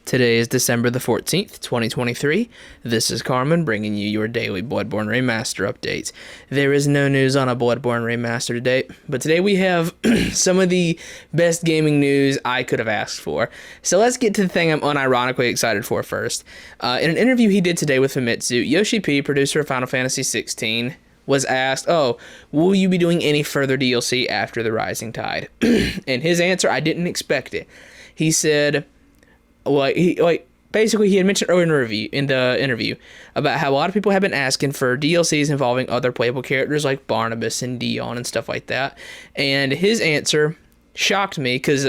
Today is December the 14th, 2023. This is Carmen bringing you your daily Bloodborne Remaster updates. There is no news on a Bloodborne Remaster today, but today we have some of the best gaming news I could have asked for. So let's get to the thing I'm unironically excited for first. In an interview he did today with Famitsu, Yoshi P, producer of Final Fantasy XVI, was asked, will you be doing any further DLC after The Rising Tide? And his answer, I didn't expect it. He said, basically he had mentioned earlier in the interview about how a lot of people have been asking for DLCs involving other playable characters like Barnabas and Dion and stuff like that. And his answer shocked me because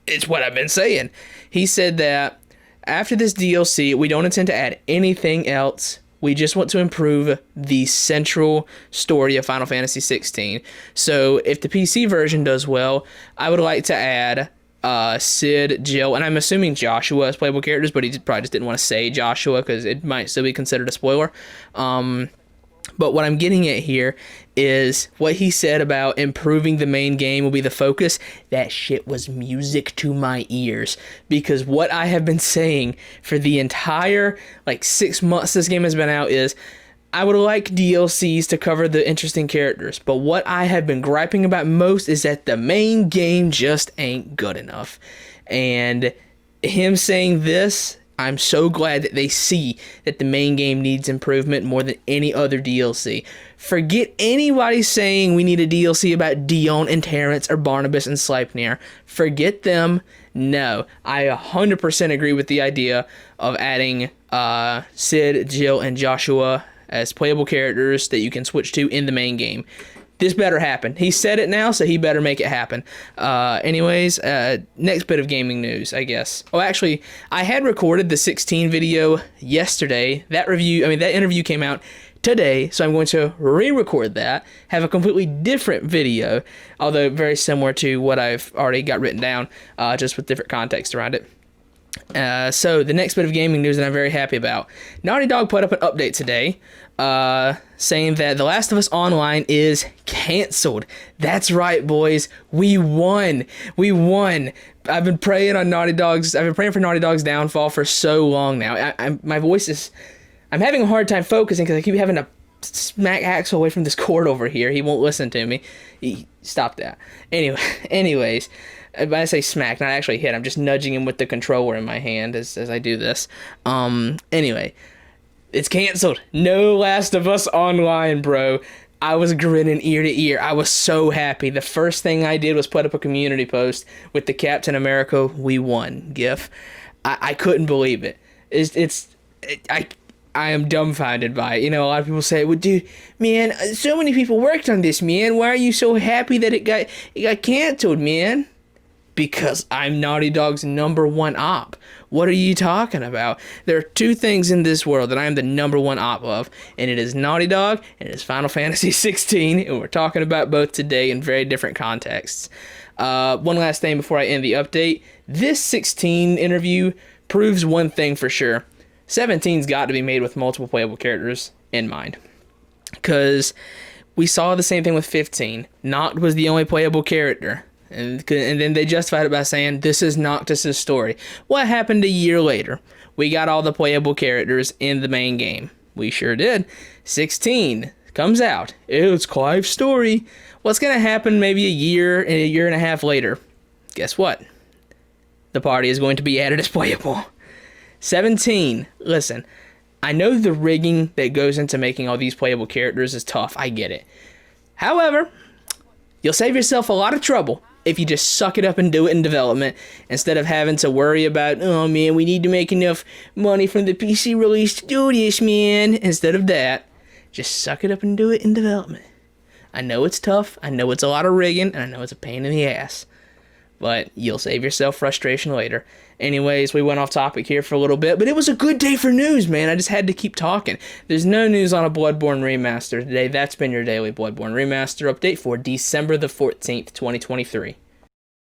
it's what I've been saying. He said that after this DLC, we don't intend to add anything else. We just want to improve the central story of Final Fantasy XVI. So if the PC version does well, I would like to add Sid, Jill, and I'm assuming Joshua as playable characters, but he probably just didn't want to say Joshua because it might still be considered a spoiler. But what I'm getting at here is what he said about improving the main game will be the focus. That shit was music to my ears, because what I have been saying for the entire 6 months this game has been out is I would like DLCs to cover the interesting characters, but what I have been griping about most is that the main game just ain't good enough. And him saying this, I'm so glad that they see that the main game needs improvement more than any other DLC. Forget anybody saying we need a DLC about Dion and Terrence or Barnabas and Sleipnir. Forget them. No, I 100% agree with the idea of adding Sid, Jill, and Joshua as playable characters that you can switch to in the main game. This better happen. He said it now, so he better make it happen. Anyways, next bit of gaming news, I guess. Oh, actually, I had recorded the 16 video yesterday. That interview came out today, so I'm going to re-record that, have a completely different video, although very similar to what I've already got written down, just with different context around it. So the next bit of gaming news that I'm very happy about. Naughty Dog put up an update today saying that The Last of Us Online is canceled. That's right, boys. We won. I've been praying for Naughty Dog's downfall for so long now. My voice is... I'm having a hard time focusing because I keep having to smack Axel away from this cord over here. He won't listen to me. Stop that. Anyways... When I say smack, not actually hit, I'm just nudging him with the controller in my hand as I do this. Anyway, it's canceled. No Last of Us Online, bro. I was grinning ear to ear. I was so happy. The first thing I did was put up a community post with the Captain America "We Won" gif. I couldn't believe it. I am dumbfounded by it. You know, a lot of people say, well, dude, man, so many people worked on this, man. Why are you so happy that it got canceled, man? Because I'm Naughty Dog's #1 op. What are you talking about? There are two things in this world that I am the #1 op of, and it is Naughty Dog and it is Final Fantasy XVI, and we're talking about both today in very different contexts. One last thing before I end the update. This 16 interview proves one thing for sure. 17's got to be made with multiple playable characters in mind. Because we saw the same thing with 15. Noct was the only playable character. And then they justified it by saying, this is Noctis' story. What happened a year later? We got all the playable characters in the main game. We sure did. 16 comes out. It's Clive's story. What's going to happen maybe a year and a half later? Guess what? The party is going to be added as playable. 17. Listen, I know the rigging that goes into making all these playable characters is tough. I get it. However, you'll save yourself a lot of trouble if you just suck it up and do it in development, instead of having to worry about, oh man, we need to make enough money from the PC release to do this, man. Instead of that, just suck it up and do it in development. I know it's tough, I know it's a lot of rigging, and I know it's a pain in the ass, but you'll save yourself frustration later. Anyways, we went off topic here for a little bit, but it was a good day for news, man. I just had to keep talking. There's no news on a Bloodborne Remaster today. That's been your daily Bloodborne Remaster update for December the 14th, 2023.